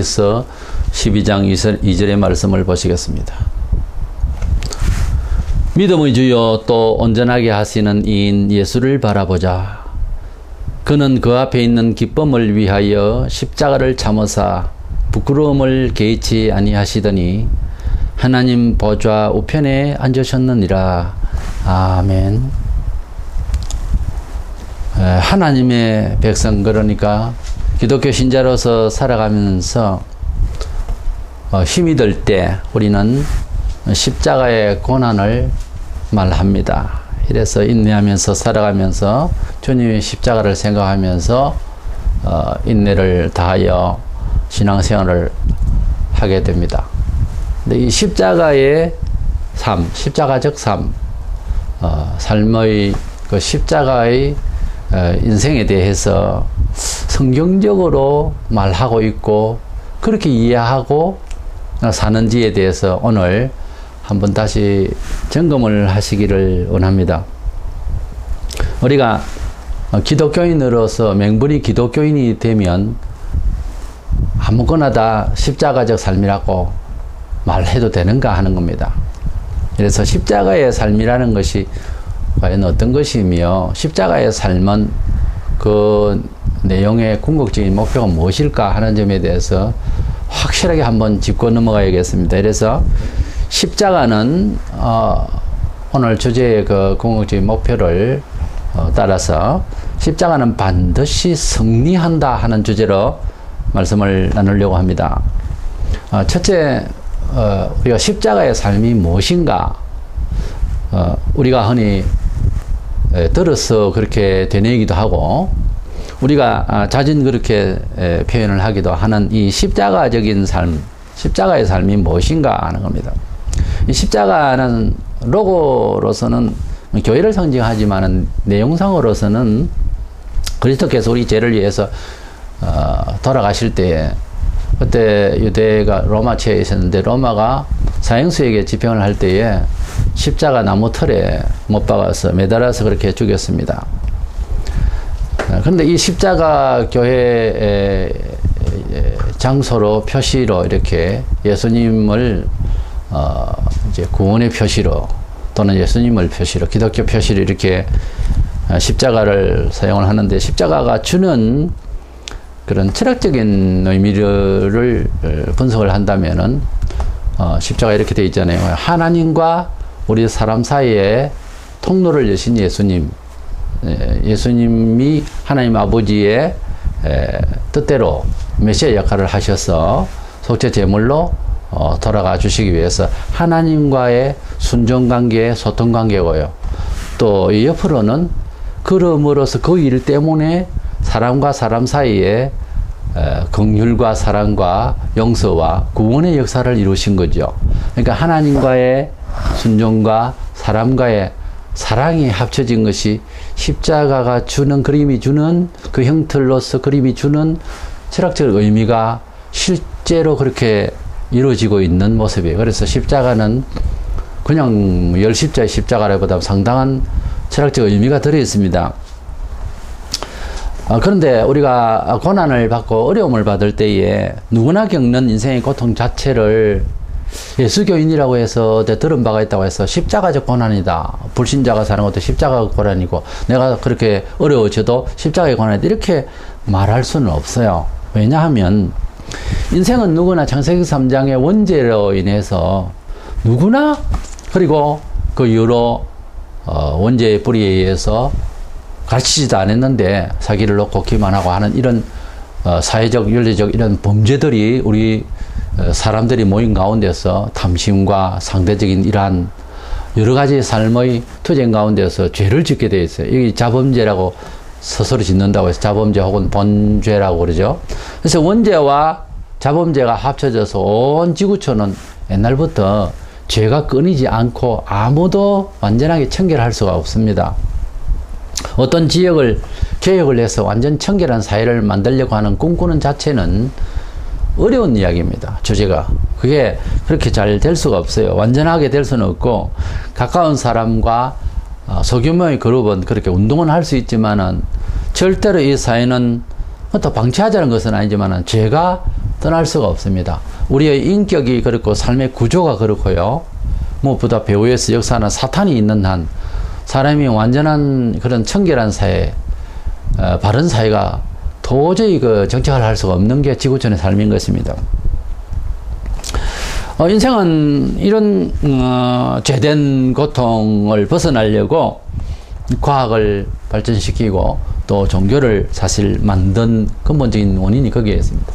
히브리서 12장 2절의 말씀을 보시겠습니다. 믿음의 주여 또 온전하게 하시는 이인 예수를 바라보자. 그는 그 앞에 있는 기쁨을 위하여 십자가를 참으사 부끄러움을 개의치 아니하시더니 하나님 보좌 우편에 앉으셨느니라. 아멘. 하나님의 백성, 그러니까 기독교 신자로서 살아가면서 힘이 들 때 우리는 십자가의 고난을 말합니다. 이래서 인내하면서 살아가면서 주님의 십자가를 생각하면서 인내를 다하여 신앙생활을 하게 됩니다. 근데 이 십자가의 삶, 십자가적 삶, 삶의 그 십자가의 인생에 대해서 성경적으로 말하고 있고 그렇게 이해하고 사는지에 대해서 오늘 한번 다시 점검을 하시기를 원합니다. 우리가 기독교인으로서 맹분이 기독교인이 되면 아무거나 다 십자가적 삶이라고 말해도 되는가 하는 겁니다. 그래서 십자가의 삶이라는 것이 과연 어떤 것이며 십자가의 삶은 그 내용의 궁극적인 목표가 무엇일까 하는 점에 대해서 확실하게 한번 짚고 넘어가야겠습니다. 그래서 십자가는 오늘 주제의 그 궁극적인 목표를 따라서 십자가는 반드시 승리한다 하는 주제로 말씀을 나누려고 합니다. 첫째, 우리가 십자가의 삶이 무엇인가? 우리가 흔히 들어서 그렇게 되뇌기도 하고 우리가 자진 그렇게 표현을 하기도 하는 이 십자가적인 삶, 십자가의 삶이 무엇인가 하는 겁니다. 이 십자가는 로고로서는 교회를 상징하지만 내용상으로서는 그리스도께서 우리 죄를 위해서 돌아가실 때에 그때 유대가 로마체에 있었는데 로마가 사형수에게 집행을 할 때에 십자가 나무 틀에 못 박아서 매달아서 그렇게 죽였습니다. 그런데 이 십자가 교회의 장소로 표시로 이렇게 예수님을 이제 구원의 표시로 또는 예수님을 표시로 기독교 표시로 이렇게 십자가를 사용을 하는데 십자가가 주는 그런 철학적인 의미를 분석을 한다면은 십자가 이렇게 되어 있잖아요. 하나님과 우리 사람 사이에 통로를 여신 예수님, 예수님이 하나님 아버지의 뜻대로 메시아 역할을 하셔서 속죄 제물로 돌아가 주시기 위해서 하나님과의 순종관계, 소통관계고요. 또 이 옆으로는 그럼으로써 그 일 때문에 사람과 사람 사이에 긍휼과 사랑과 용서와 구원의 역사를 이루신 거죠. 그러니까 하나님과의 순종과 사람과의 사랑이 합쳐진 것이 십자가가 주는, 그림이 주는 그 형틀로서 그림이 주는 철학적 의미가 실제로 그렇게 이루어지고 있는 모습이에요. 그래서 십자가는 그냥 열십자의 십자가라기보다 상당한 철학적 의미가 들어 있습니다. 그런데 우리가 고난을 받고 어려움을 받을 때에 누구나 겪는 인생의 고통 자체를 예수교인이라고 해서 들은 바가 있다고 해서 십자가적 고난이다. 불신자가 사는 것도 십자가적 고난이고 내가 그렇게 어려워져도 십자가의 고난이다. 이렇게 말할 수는 없어요. 왜냐하면 인생은 누구나 창세기 3장의 원죄로 인해서 누구나 그리고 그 이후로 원죄의 뿌리에 의해서 가르치지도 않았는데 사기를 놓고 기만하고 하는 이런 사회적, 윤리적 이런 범죄들이 우리 사람들이 모인 가운데서 탐심과 상대적인 이러한 여러 가지 삶의 투쟁 가운데서 죄를 짓게 되어 있어요. 여기 자범죄라고 스스로 짓는다고 해서 자범죄 혹은 본죄라고 그러죠. 그래서 원죄와 자범죄가 합쳐져서 온 지구촌은 옛날부터 죄가 끊이지 않고 아무도 완전하게 청결할 수가 없습니다. 어떤 지역을 개혁을 해서 완전 청결한 사회를 만들려고 하는 꿈꾸는 자체는 어려운 이야기입니다. 주제가. 그게 그렇게 잘 될 수가 없어요. 완전하게 될 수는 없고 가까운 사람과 소규모의 그룹은 그렇게 운동은 할 수 있지만은 절대로 이 사회는 또 방치하자는 것은 아니지만은 죄가 떠날 수가 없습니다. 우리의 인격이 그렇고 삶의 구조가 그렇고요. 무엇보다 배후에서 역사하는 사탄이 있는 한 사람이 완전한 그런 청결한 사회, 바른 사회가 도저히 그 정착을 할 수가 없는 게 지구촌의 삶인 것입니다. 인생은 이런 죄된 고통을 벗어나려고 과학을 발전시키고 또 종교를 사실 만든 근본적인 원인이 거기에 있습니다.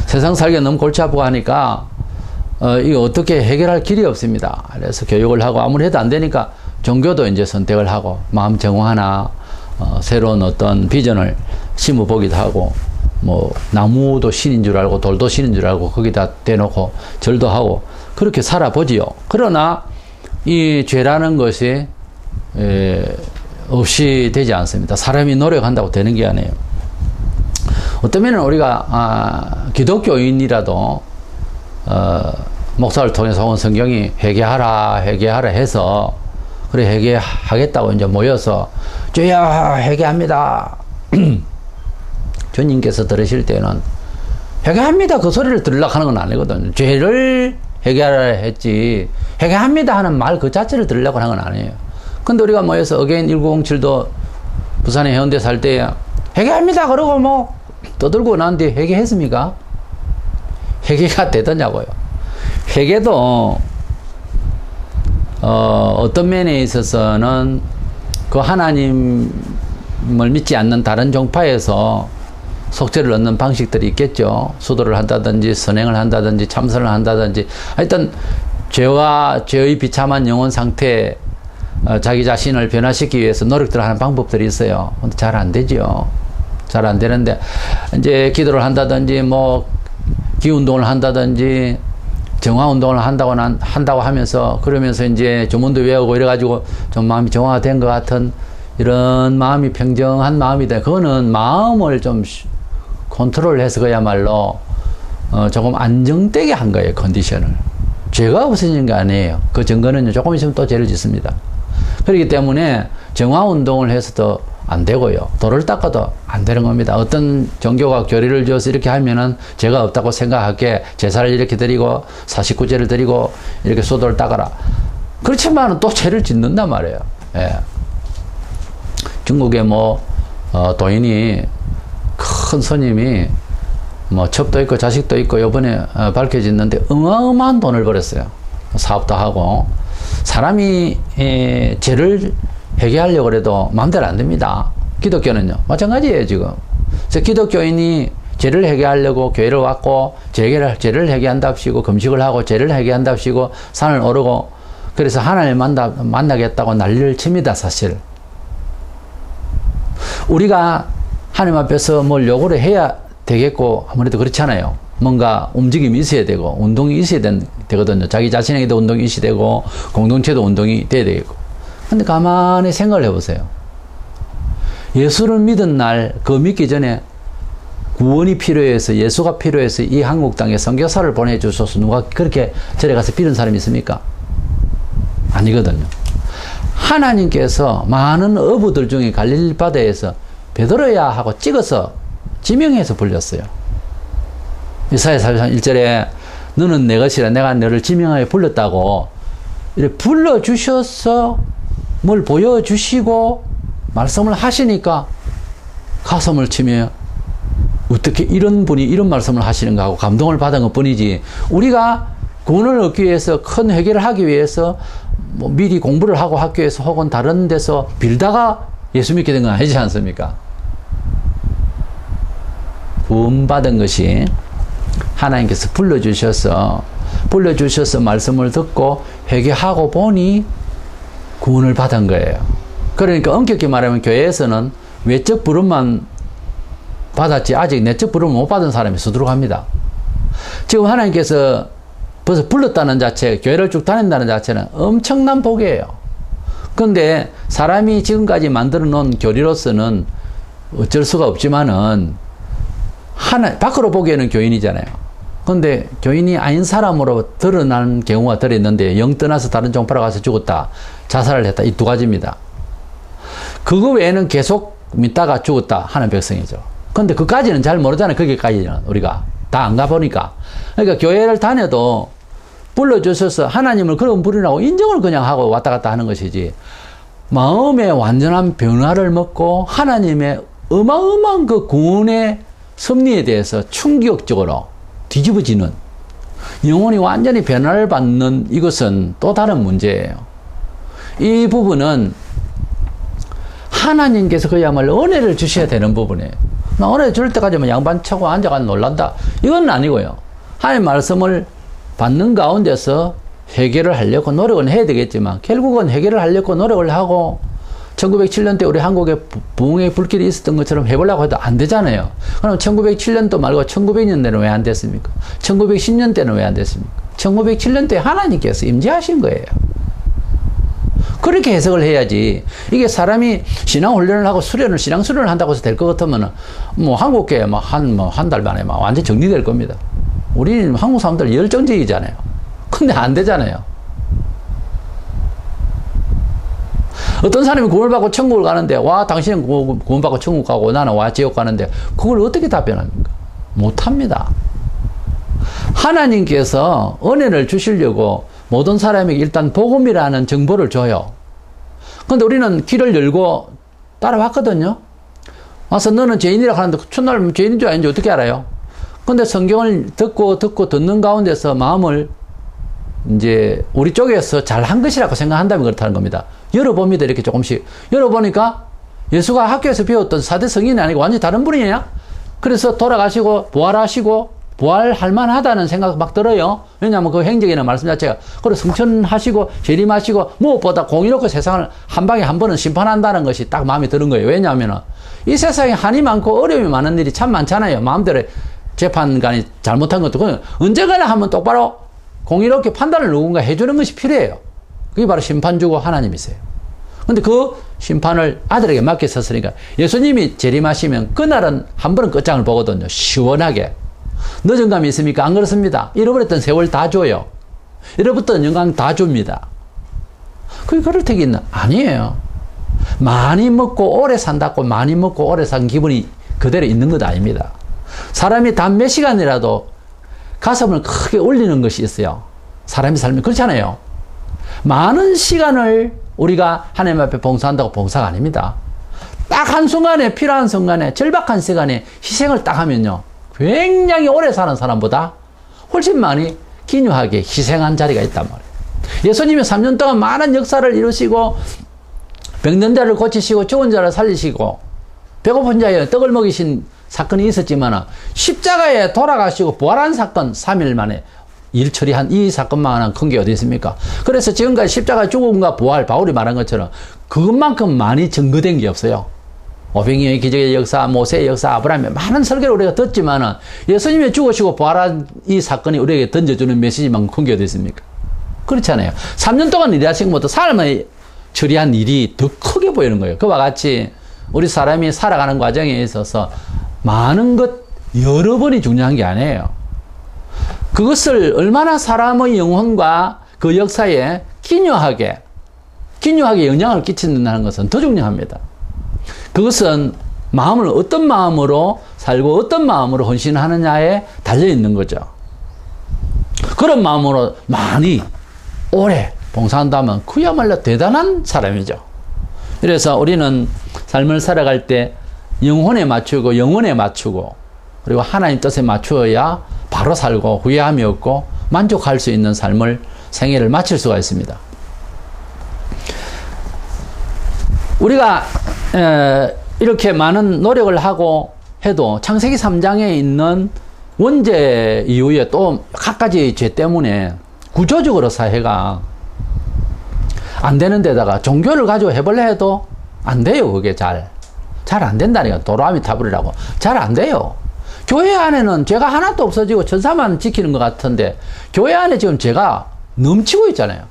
세상 살기가 너무 골치 아프고 하니까 이거 어떻게 해결할 길이 없습니다. 그래서 교육을 하고 아무리 해도 안 되니까 종교도 이제 선택을 하고 마음 정화나 새로운 어떤 비전을 심어보기도 하고 뭐 나무도 신인 줄 알고 돌도 신인 줄 알고 거기다 대놓고 절도 하고 그렇게 살아보지요. 그러나 이 죄라는 것이 없이 되지 않습니다. 사람이 노력한다고 되는 게 아니에요. 어떤 면은 우리가 기독교인이라도 목사를 통해서 온 성경이 회개하라 해서 그래 회개하겠다고 이제 모여서 주여 회개합니다. 주님께서 들으실 때는 회개합니다 그 소리를 들으려고 하는 건 아니거든요. 죄를 회개하라 했지 회개합니다 하는 말 그 자체를 들으려고 하는 건 아니에요. 근데 우리가 모여서 어게인 1907도 부산의 해운대 살 때 회개합니다 그러고 뭐 떠들고 난 뒤에 회개했습니까? 회개가 되더냐고요. 회개도 어떤 면에 있어서는 그 하나님을 믿지 않는 다른 종파에서 속죄를 얻는 방식들이 있겠죠. 수도를 한다든지 선행을 한다든지 참선을 한다든지 하여튼 죄와 죄의 비참한 영혼 상태에 자기 자신을 변화시키기 위해서 노력들을 하는 방법들이 있어요. 근데 잘 안 되죠. 잘 안 되는데 이제 기도를 한다든지 뭐 기운동을 한다든지 정화운동을 한다고 하면서 그러면서 이제 조문도 외우고 이래가지고 좀 마음이 정화된 것 같은 이런 마음이 평정한 마음이 돼. 그거는 마음을 좀 컨트롤해서 그야말로 조금 안정되게 한 거예요. 컨디션을. 죄가 없어진 게 아니에요. 그 증거는요. 조금 있으면 또 죄를 짓습니다. 그렇기 때문에 정화운동을 해서도 안 되고요. 돌을 닦아도 안 되는 겁니다. 어떤 종교가 교리를 지어서 이렇게 하면은 죄가 없다고 생각하게 제사를 이렇게 드리고 사십구제를 드리고 이렇게 수도를 닦아라. 그렇지만 또 죄를 짓는단 말이에요. 예. 중국에 뭐 도인이 큰 스님이 뭐 첩도 있고 자식도 있고 요번에 밝혀졌는데 어마어마한 돈을 벌었어요. 사업도 하고 사람이 죄를 회개하려고 해도 마음대로 안 됩니다. 기독교는요 마찬가지예요. 지금 그래서 기독교인이 죄를 회개하려고 교회를 왔고 죄를 회개한답시고 금식을 하고 죄를 회개한답시고 산을 오르고 그래서 하나님을 만나겠다고 난리를 칩니다. 사실 우리가 하나님 앞에서 뭘 요구를 해야 되겠고 아무래도 그렇잖아요. 뭔가 움직임이 있어야 되고 운동이 있어야 되거든요. 자기 자신에게도 운동이 있어야 되고 공동체도 운동이 돼야 되겠고. 근데 가만히 생각을 해보세요. 예수를 믿은 날 그 믿기 전에 구원이 필요해서 예수가 필요해서 이 한국 땅에 선교사를 보내주셔서 누가 그렇게 절에 가서 빌은 사람이 있습니까? 아니거든요. 하나님께서 많은 어부들 중에 갈릴리 바다에서 베드로야 하고 찍어서 지명해서 불렸어요. 이사야 43장 1절에 너는 내 것이라 내가 너를 지명하여 불렀다고 이렇게 불러주셔서 뭘 보여주시고 말씀을 하시니까 가슴을 치며 어떻게 이런 분이 이런 말씀을 하시는가 하고 감동을 받은 것 뿐이지 우리가 구원을 얻기 위해서 큰 회개를 하기 위해서 뭐 미리 공부를 하고 학교에서 혹은 다른 데서 빌다가 예수 믿게 된 건 아니지 않습니까? 구원받은 것이 하나님께서 불러주셔서 말씀을 듣고 회개하고 보니 구원을 받은 거예요. 그러니까 엄격히 말하면 교회에서는 외적 부름만 받았지 아직 내적 부름을 못 받은 사람이 수두룩합니다. 지금 하나님께서 벌써 불렀다는 자체, 교회를 쭉 다닌다는 자체는 엄청난 복이에요. 그런데 사람이 지금까지 만들어 놓은 교리로서는 어쩔 수가 없지만은 밖으로 보기에는 교인이잖아요. 그런데 교인이 아닌 사람으로 드러난 경우가 들어있는데 영 떠나서 다른 종파로 가서 죽었다, 자살을 했다, 이 두 가지입니다. 그거 외에는 계속 믿다가 죽었다 하는 백성이죠. 그런데 그까지는 잘 모르잖아요. 거기까지는 우리가 다 안 가보니까. 그러니까 교회를 다녀도 불러주셔서 하나님을 그런 분이라고 인정을 그냥 하고 왔다 갔다 하는 것이지, 마음의 완전한 변화를 먹고 하나님의 어마어마한 그 구원의 섭리에 대해서 충격적으로 뒤집어지는, 영혼이 완전히 변화를 받는 이것은 또 다른 문제예요. 이 부분은 하나님께서 그야말로 은혜를 주셔야 되는 부분이에요. 나 은혜 줄 때까지만 양반 쳐고 앉아가 놀란다, 이건 아니고요. 하나님 말씀을 받는 가운데서 해결을 하려고 노력은 해야 되겠지만, 결국은 해결을 하려고 노력을 하고 1907년대 우리 한국에 부흥의 불길이 있었던 것처럼 해보려고 해도 안 되잖아요. 그럼 1907년도 말고 1900년대는 왜 안 됐습니까? 1910년대는 왜 안 됐습니까? 1907년대에 하나님께서 임재하신 거예요. 그렇게 해석을 해야지. 이게 사람이 신앙 훈련을 하고 신앙 수련을 한다고 해서 될 것 같으면 뭐 한국계 한 달 만에 완전 정리될 겁니다. 우리는 한국 사람들 열정적이잖아요. 근데 안 되잖아요. 어떤 사람이 구원을 받고 천국을 가는데, 와, 당신은 구원받고 천국 가고 나는 와, 지옥 가는데, 그걸 어떻게 답변합니까? 못합니다. 하나님께서 은혜를 주시려고 모든 사람에게 일단 복음이라는 정보를 줘요. 근데 우리는 길을 열고 따라왔거든요. 와서 너는 죄인이라고 하는데, 첫날 죄인인 줄 아닌지 어떻게 알아요? 근데 성경을 듣고 듣는 가운데서 마음을 이제 우리 쪽에서 잘한 것이라고 생각한다면 그렇다는 겁니다. 열어봅니다. 이렇게 조금씩. 열어보니까 예수가 학교에서 배웠던 4대 성인이 아니고 완전히 다른 분이에요. 그래서 돌아가시고 부활하시고 부활할 만하다는 생각 막 들어요. 왜냐하면 그 행적이나 말씀 자체가. 그리고 성천하시고 재림하시고 무엇보다 공의롭고 세상을 한 방에 한 번은 심판한다는 것이 딱 마음에 드는 거예요. 왜냐하면 이 세상에 한이 많고 어려움이 많은 일이 참 많잖아요. 마음대로 재판관이 잘못한 것도 언젠가나 한번 똑바로 공의롭게 판단을 누군가 해주는 것이 필요해요. 그게 바로 심판주고 하나님이세요. 근데 그 심판을 아들에게 맡겼었으니까 예수님이 재림하시면 그날은 한 번은 끝장을 보거든요. 시원하게. 늦은 감이 있습니까? 안 그렇습니다. 잃어버렸던 세월 다 줘요. 잃어버렸던 영광 다 줍니다. 그게 그럴 택이 있나? 아니에요. 많이 먹고 오래 산다고 많이 먹고 오래 산 기분이 그대로 있는 것 아닙니다. 사람이 단 몇 시간이라도 가슴을 크게 울리는 것이 있어요. 사람이 살면 그렇잖아요. 많은 시간을 우리가 하나님 앞에 봉사한다고 봉사가 아닙니다. 딱 한순간에, 필요한 순간에, 절박한 시간에 희생을 딱 하면요, 굉장히 오래 사는 사람보다 훨씬 많이 기묘하게 희생한 자리가 있단 말이에요. 예수님이 3년 동안 많은 역사를 이루시고 병든 자를 고치시고 죽은 자를 살리시고 배고픈 자에 떡을 먹이신 사건이 있었지만 십자가에 돌아가시고 부활한 사건 3일 만에 일 처리한 이 사건만한 큰 게 어디 있습니까? 그래서 지금까지 십자가 죽음과 부활, 바울이 말한 것처럼 그것만큼 많이 증거된 게 없어요. 오병이어의 기적의 역사, 모세의 역사, 아브라함의 많은 설교를 우리가 듣지만 예수님이 죽으시고 부활한 이 사건이 우리에게 던져주는 메시지만큼 큰 게 어디 있습니까? 그렇잖아요. 3년 동안 일하신 것보다 삶을 처리한 일이 더 크게 보이는 거예요. 그와 같이 우리 사람이 살아가는 과정에 있어서 많은 것 여러 번이 중요한 게 아니에요. 그것을 얼마나 사람의 영혼과 그 역사에 기묘하게 영향을 끼친다는 것은 더 중요합니다. 그것은 마음을 어떤 마음으로 살고 어떤 마음으로 헌신하느냐에 달려있는 거죠. 그런 마음으로 많이 오래 봉사한다면 그야말로 대단한 사람이죠. 그래서 우리는 삶을 살아갈 때 영혼에 맞추고 영혼에 맞추고 그리고 하나님 뜻에 맞추어야 바로 살고 후회함이 없고 만족할 수 있는 삶을 생애를 마칠 수가 있습니다. 우리가 이렇게 많은 노력을 하고 해도 창세기 3장에 있는 원죄 이후에 또 갖가지 죄 때문에 구조적으로 사회가 안 되는 데다가 종교를 가지고 해볼래 해도 안 돼요. 그게 잘 안 된다니까. 도로아미 타불이라고. 잘 안 돼요. 교회 안에는 죄가 하나도 없어지고 천사만 지키는 것 같은데 교회 안에 지금 죄가 넘치고 있잖아요.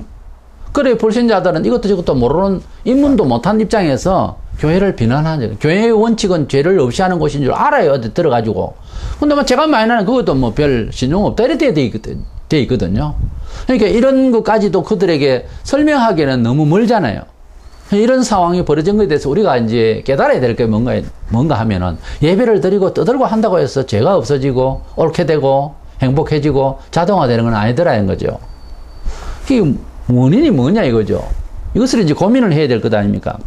그래 불신자들은 이것도 저것도 모르는 입문도 못한 입장에서 교회를 비난하죠. 교회의 원칙은 죄를 없이 하는 곳인 줄 알아요. 어디 들어가지고. 근데 뭐 죄가 많이 나는 그것도 뭐 별 신용 없다 이렇게 돼 있거든요. 그러니까 이런 것까지도 그들에게 설명하기에는 너무 멀잖아요. 이런 상황이 벌어진 것에 대해서 우리가 이제 깨달아야 될 게 뭔가 하면은 예배를 드리고 떠들고 한다고 해서 죄가 없어지고 옳게 되고 행복해지고 자동화되는 건 아니더라는 거죠. 이게 원인이 뭐냐 이거죠. 이것을 이제 고민을 해야 될 것 아닙니까?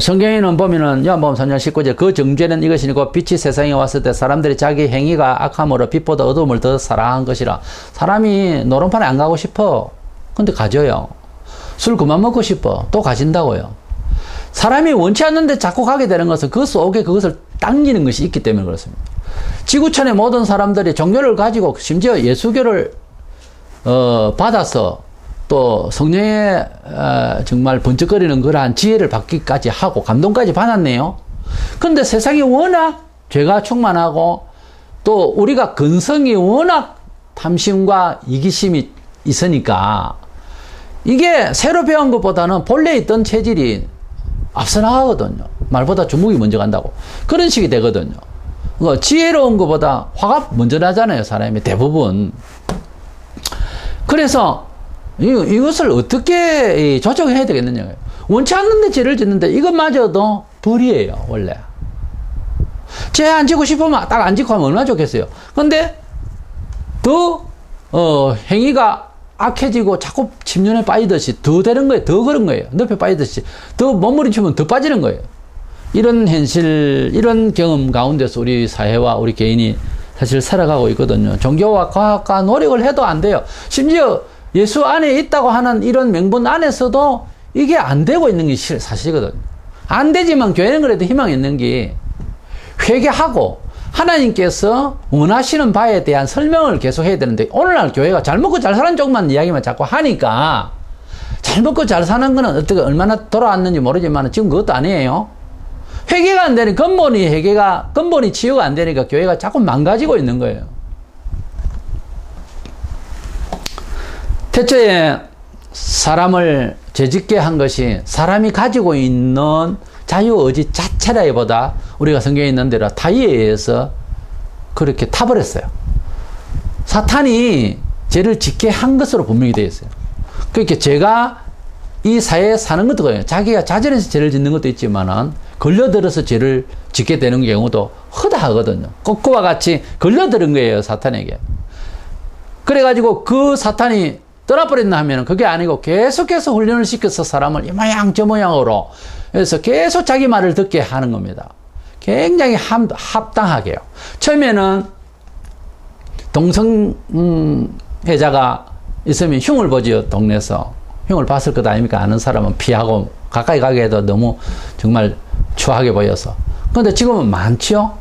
성경에는 보면은 요한복음 3장 19절 그 정죄는 이것이니고 빛이 세상에 왔을 때 사람들이 자기 행위가 악함으로 빛보다 어두움을 더 사랑한 것이라. 사람이 노름판에 안 가고 싶어. 근데 가져요. 술 그만 먹고 싶어. 또 가진다고요. 사람이 원치 않는데 자꾸 가게 되는 것은 그 속에 그것을 당기는 것이 있기 때문에 그렇습니다. 지구촌의 모든 사람들이 종교를 가지고 심지어 예수교를 받아서 또 성령의 정말 번쩍거리는 그러한 지혜를 받기까지 하고 감동까지 받았네요. 근데 세상이 워낙 죄가 충만하고 또 우리가 근성이 워낙 탐심과 이기심이 있으니까 이게 새로 배운 것보다는 본래 있던 체질이 앞서 나가거든요. 말보다 주먹이 먼저 간다고. 그런 식이 되거든요. 지혜로운 것보다 화가 먼저 나잖아요. 사람이 대부분. 그래서 이것을 어떻게 조정해야 되겠느냐. 원치 않는데 죄를 짓는데 이것마저도 불이에요. 원래. 죄 안 지고 싶으면 딱 안 지고 하면 얼마나 좋겠어요. 근데 더 행위가 악해지고 자꾸 침륜에 빠지듯이 더 되는 거예요. 더 그런 거예요. 늪에 빠지듯이 더 몸부림치면 더 빠지는 거예요. 이런 현실, 이런 경험 가운데서 우리 사회와 우리 개인이 사실 살아가고 있거든요. 종교와 과학과 노력을 해도 안 돼요. 심지어 예수 안에 있다고 하는 이런 명분 안에서도 이게 안 되고 있는 게 사실이거든요. 안 되지만 교회는 그래도 희망이 있는 게 회개하고 하나님께서 원하시는 바에 대한 설명을 계속 해야 되는데 오늘날 교회가 잘 먹고 잘 사는 쪽만 이야기만 자꾸 하니까 잘 먹고 잘 사는 거는 어떻게 얼마나 돌아왔는지 모르지만 지금 그것도 아니에요. 회개가 안 되니 근본이 치유가 안 되니까 교회가 자꾸 망가지고 있는 거예요. 태초에 사람을 죄짓게 한 것이 사람이 가지고 있는 자유의지 자체라기보다 우리가 성경에 있는 대로 타의에 의해서 그렇게 타버렸어요. 사탄이 죄를 짓게 한 것으로 분명히 되어 있어요. 그렇게 죄가 이 사회에 사는 것도 그래요. 자기가 자진해서 죄를 짓는 것도 있지만은 걸려들어서 죄를 짓게 되는 경우도 허다하거든요. 그와 같이 걸려드는 거예요. 사탄에게. 그래가지고 그 사탄이 떠나버렸나 하면 그게 아니고 계속해서 훈련을 시켜서 사람을 이 모양 저 모양으로 그래서 계속 자기 말을 듣게 하는 겁니다. 굉장히 합당하게요. 처음에는 동성애자가 있으면 흉을 보지요. 동네에서 흉을 봤을 것 아닙니까? 아는 사람은 피하고 가까이 가게 해도 너무 정말 추하게 보여서. 그런데 지금은 많지요.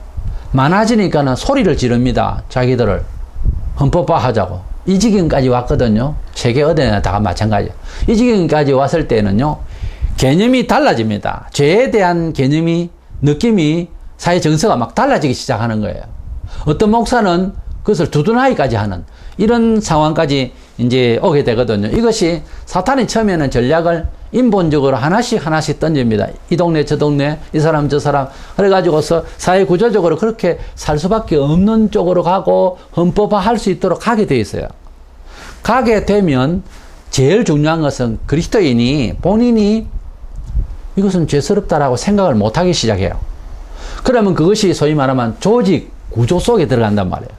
많아지니까는 소리를 지릅니다. 자기들을 헌법화하자고. 이 지경까지 왔거든요. 세계 어디나 다 마찬가지예요. 이 지경까지 왔을 때는요, 개념이 달라집니다. 죄에 대한 개념이, 느낌이 사회 정서가 막 달라지기 시작하는 거예요. 어떤 목사는 그것을 두둔하기까지 하는 이런 상황까지 이제 오게 되거든요. 이것이 사탄이 처음에는 전략을 인본적으로 하나씩 던집니다. 이 동네 저 동네 이 사람 저 사람 그래가지고서 사회 구조적으로 그렇게 살 수밖에 없는 쪽으로 가고 헌법화할 수 있도록 가게 돼 있어요. 가게 되면 제일 중요한 것은 그리스도인이 본인이 이것은 죄스럽다라고 생각을 못하기 시작해요. 그러면 그것이 소위 말하면 조직 구조 속에 들어간단 말이에요.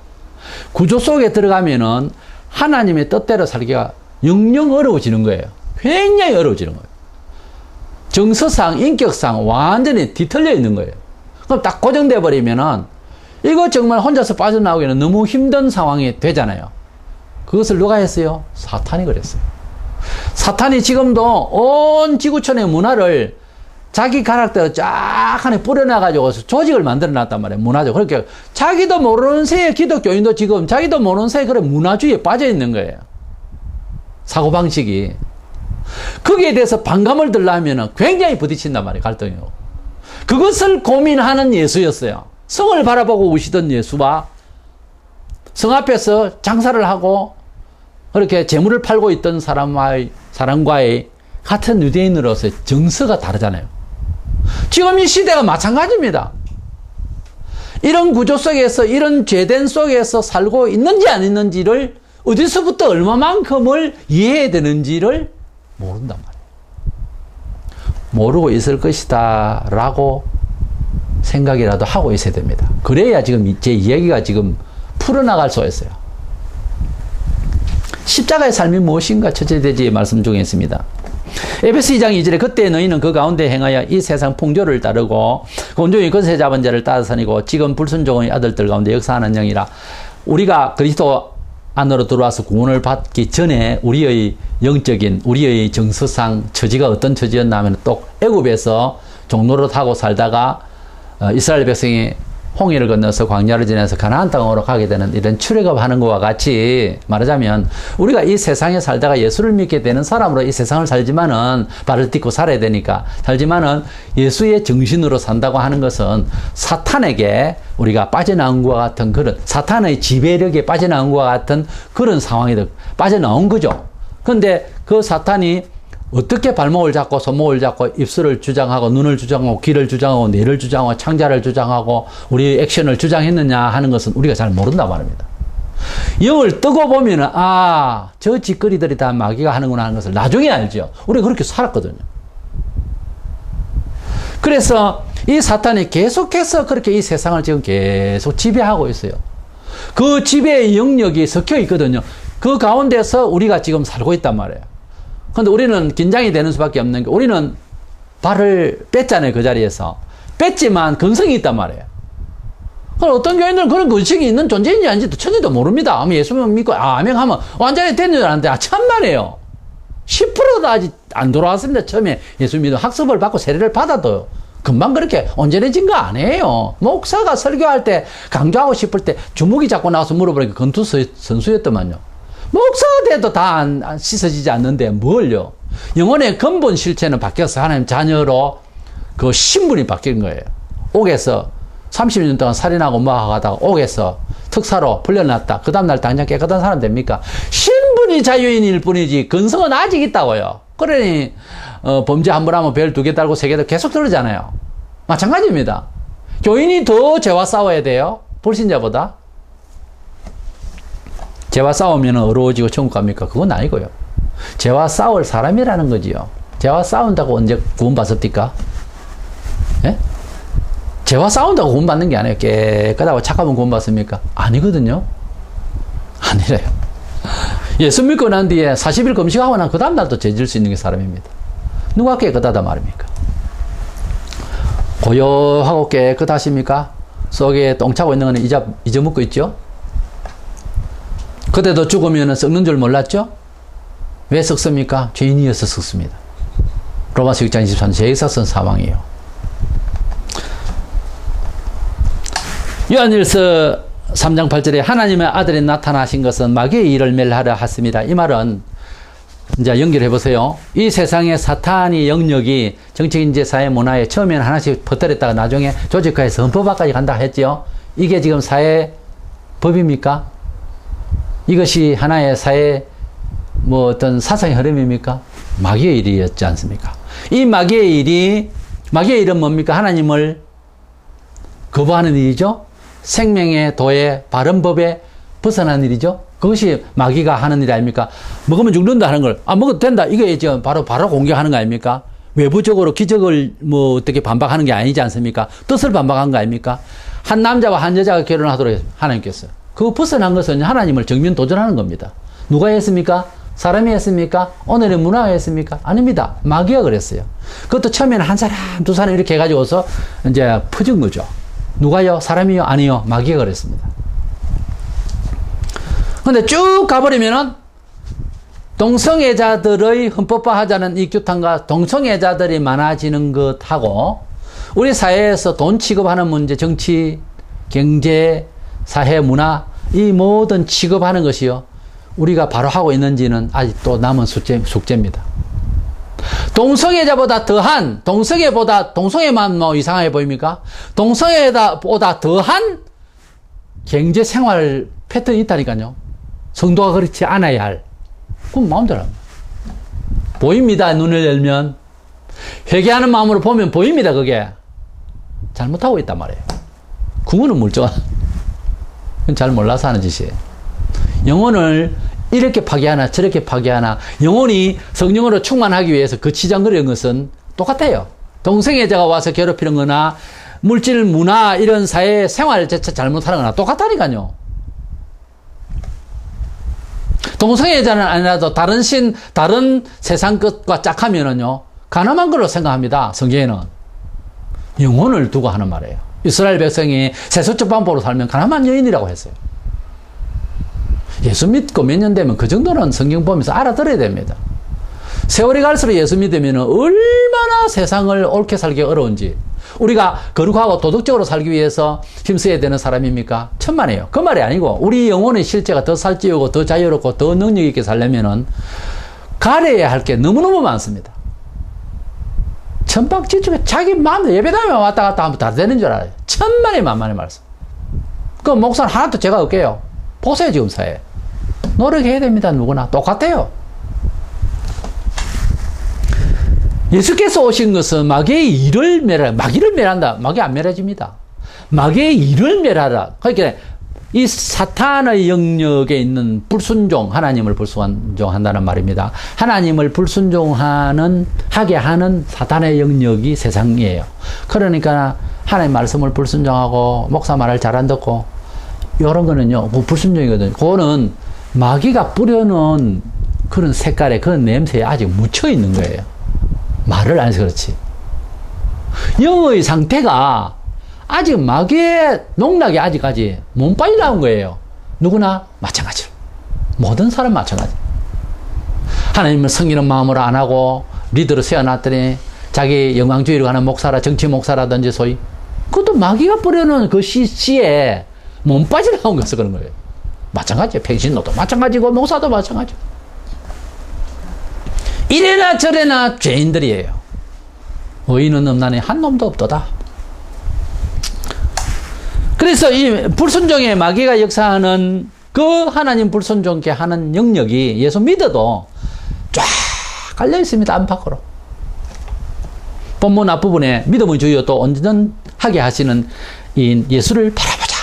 구조 속에 들어가면은 하나님의 뜻대로 살기가 영영 어려워지는 거예요. 굉장히 어려워지는 거예요. 정서상, 인격상 완전히 뒤틀려 있는 거예요. 그럼 딱 고정돼 버리면은 이거 정말 혼자서 빠져나오기는 너무 힘든 상황이 되잖아요. 그것을 누가 했어요? 사탄이 그랬어요. 사탄이 지금도 온 지구촌의 문화를 자기 가락대로 쫙 안에 뿌려놔가지고 조직을 만들어 놨단 말이에요. 문화적. 그렇게 자기도 모르는 새에 기독교인도 지금 자기도 모르는 새에 그런 문화주의에 빠져 있는 거예요. 사고방식이. 거기에 대해서 반감을 들려면 굉장히 부딪힌단 말이에요. 갈등이고. 그것을 고민하는 예수였어요. 성을 바라보고 우시던 예수와 성 앞에서 장사를 하고 그렇게 재물을 팔고 있던 사람과의 같은 유대인으로서의 정서가 다르잖아요. 지금 이 시대가 마찬가지입니다. 이런 구조 속에서 이런 죄된 속에서 살고 있는지 안 있는지를 어디서부터 얼마만큼을 이해해야 되는지를 모른단 말이에요. 모르고 있을 것이다 라고 생각이라도 하고 있어야 됩니다. 그래야 지금 제 이야기가 지금 풀어나갈 수가 있어요. 십자가의 삶이 무엇인가 첫째 대지의 말씀 중에 있습니다. 에베소 2장 2절에 그때 너희는 그 가운데 행하여 이 세상 풍조를 따르고 온종일 것에 잡은 자를 따라서니고 지금 불순종의 아들들 가운데 역사하는 영이라. 우리가 그리스도 안으로 들어와서 구원을 받기 전에 우리의 영적인 우리의 정서상 처지가 어떤 처지였나 하면 또 애굽에서 종노릇하고 살다가 이스라엘 백성이 홍해를 건너서 광야를 지나서 가나안 땅으로 가게 되는 이런 출애굽하는 것과 같이 말하자면 우리가 이 세상에 살다가 예수를 믿게 되는 사람으로 이 세상을 살지만은 발을 딛고 살아야 되니까 살지만은 예수의 정신으로 산다고 하는 것은 사탄에게 우리가 빠져나온 것과 같은 그런 사탄의 지배력에 빠져나온 것과 같은 그런 상황이 빠져나온 거죠. 그런데 그 사탄이 어떻게 발목을 잡고 손목을 잡고 입술을 주장하고 눈을 주장하고 귀를 주장하고 뇌를 주장하고 창자를 주장하고 우리 액션을 주장했느냐 하는 것은 우리가 잘 모른단 말입니다. 영을 뜨고 보면은 저 짓거리들이 다 마귀가 하는구나 하는 것을 나중에 알죠. 우리가 그렇게 살았거든요. 그래서 이 사탄이 계속해서 그렇게 이 세상을 지금 계속 지배하고 있어요. 그 지배의 영역이 섞여 있거든요. 그 가운데서 우리가 지금 살고 있단 말이에요. 근데 우리는 긴장이 되는 수밖에 없는 게 우리는 발을 뺐잖아요. 그 자리에서. 뺐지만 근성이 있단 말이에요. 그럼 어떤 교인들은 그런 근성이 있는 존재인지 아닌지 천지도 모릅니다. 예수님 믿고 아멘 하면 완전히 된 줄 알았는데 참말이에요. 10%도 아직 안 돌아왔습니다. 처음에 예수 믿어 학습을 받고 세례를 받아도요. 금방 그렇게 온전해진 거 아니에요. 목사가 설교할 때 강조하고 싶을 때 주먹이 자꾸 나와서 물어보니까 권투 선수였더만요. 목사가 돼도 다 안 씻어지지 않는데 뭘요? 영혼의 근본 실체는 바뀌어서 하나님 자녀로 그 신분이 바뀐 거예요. 옥에서 30년 동안 살인하고 하다가 옥에서 특사로 풀려났다. 그 다음날 당장 깨끗한 사람 됩니까? 신분이 자유인일 뿐이지 근성은 아직 있다고요. 그러니 범죄 한 번 하면 별 2개 달고 3개 달고 계속 들으잖아요. 마찬가지입니다. 교인이 더 죄와 싸워야 돼요. 불신자보다. 죄와 싸우면 어려워지고 천국 갑니까? 그건 아니고요. 죄와 싸울 사람이라는 거지요. 죄와 싸운다고 언제 구원받습니까? 예? 죄와 싸운다고 구원받는 게 아니에요. 깨끗하고 착하면 구원받습니까? 아니거든요. 아니래요. 예수 믿고 난 뒤에 40일 금식하고 난 그 다음날도 죄 질 수 있는 게 사람입니다. 누가 깨끗하다 말입니까? 고요하고 깨끗하십니까? 속에 똥 차고 있는 거는 잊어먹고 있죠? 그때도 죽으면 썩는 줄 몰랐죠? 왜 썩습니까? 죄인이어서 썩습니다. 로마서 6장 23절 죄에 있어서는 사망이에요. 요한일서 3장 8절에 하나님의 아들이 나타나신 것은 마귀의 일을 멸하려 하십니다. 이 말은 이제 연결해 보세요. 이 세상의 사탄이 영역이 정치, 경제, 사회, 문화에 처음에는 하나씩 퍼뜨렸다가 나중에 조직화해서 헌법화까지 간다 했죠. 이게 지금 사회 법입니까? 이것이 하나의 사회 어떤 사상의 흐름입니까? 마귀의 일이었지 않습니까? 이 마귀의 일은 뭡니까? 하나님을 거부하는 일이죠. 생명의 도에 바른 법에 벗어난 일이죠. 그것이 마귀가 하는 일 아닙니까? 먹으면 죽는다 하는 걸 먹어도 된다. 이게 이제 바로 공격하는 거 아닙니까? 외부적으로 기적을 어떻게 반박하는 게 아니지 않습니까? 뜻을 반박한 거 아닙니까? 한 남자와 한 여자가 결혼하도록 하나님께서. 그 벗어난 것은 하나님을 정면 도전하는 겁니다. 누가 했습니까? 사람이 했습니까? 오늘의 문화가 했습니까? 아닙니다. 마귀가 그랬어요. 그것도 처음에는 한 사람, 두 사람 이렇게 해가지고서 이제 퍼진 거죠. 누가요? 사람이요? 아니요. 마귀가 그랬습니다. 근데 쭉 가버리면은 동성애자들의 헌법화하자는 이 규탄과 동성애자들이 많아지는 것하고 우리 사회에서 돈 취급하는 문제, 정치, 경제, 사회, 문화, 이 모든 취급하는 것이요. 우리가 바로 하고 있는지는 아직도 남은 숙제입니다. 동성애자보다 더한, 동성애만 이상하게 보입니까? 동성애보다 더한 경제 생활 패턴이 있다니까요. 성도가 그렇지 않아야 할. 그럼 마음대로 합니다. 보입니다. 눈을 열면. 회개하는 마음으로 보면 보입니다. 그게. 잘못하고 있단 말이에요. 그거는 물정한. 잘 몰라서 하는 짓이에요. 영혼을 이렇게 파괴하나 저렇게 파괴하나 영혼이 성령으로 충만하기 위해서 그 치장거리는 것은 똑같아요. 동성애자가 와서 괴롭히는 거나 물질, 문화 이런 사회 생활 자체 잘못하는 거나 똑같다니까요. 동성애자는 아니라도 다른 다른 세상 것과 짝하면은요, 가늠한 걸로 생각합니다. 성경에는. 영혼을 두고 하는 말이에요. 이스라엘 백성이 세속적 방법으로 살면 가늠한 여인이라고 했어요. 예수 믿고 몇 년 되면 그 정도는 성경 보면서 알아들어야 됩니다. 세월이 갈수록 예수 믿으면 얼마나 세상을 옳게 살기 어려운지, 우리가 거룩하고 도덕적으로 살기 위해서 힘써야 되는 사람입니까? 천만에요. 그 말이 아니고 우리 영혼의 실제가 더 살찌우고 더 자유롭고 더 능력 있게 살려면은 가려야 할 게 너무너무 많습니다. 천박지축에 자기 마음대로 예배당에 왔다 갔다 하면 다 되는 줄 알아요. 천만의 만만의 말씀. 그 목사는 하나도 제가 없게요. 보세요, 지금 사회. 노력해야 됩니다, 누구나. 똑같아요. 예수께서 오신 것은 마귀의 일을 멸하라. 마귀를 멸한다. 마귀 안 멸해집니다. 마귀의 일을 멸하라. 그러니까 이 사탄의 영역에 있는 불순종, 하나님을 불순종한다는 말입니다. 하나님을 하게 하는 사탄의 영역이 세상이에요. 그러니까 하나님 말씀을 불순종하고 목사 말을 잘 안 듣고 이런 거는요, 불순종이거든요. 그거는 마귀가 뿌려놓은 그런 색깔에, 그런 냄새에 아직 묻혀 있는 거예요. 말을 안 해서 그렇지. 영의 상태가 아직 마귀의 농락이 아직까지 못 빠져나온 거예요. 누구나 마찬가지로. 모든 사람 마찬가지. 하나님을 섬기는 마음으로 안 하고 리더로 세워놨더니 자기 영광주의로 가는 목사라, 정치 목사라든지 소위, 그것도 마귀가 뿌려놓은 그 씨에 못 빠져나온 것을 그런 거예요. 마찬가지예요. 평신도도 마찬가지고 목사도 마찬가지고. 이래나 저래나 죄인들이에요. 의인은 없나니 한 놈도 없도다. 그래서 이 불순종의 마귀가 역사하는 그 하나님 불순종케 하는 영역이 예수 믿어도 쫙 깔려 있습니다. 안팎으로. 본문 앞부분에 믿음의 주여 또 온전하게 하시는 이 예수를 바라보자.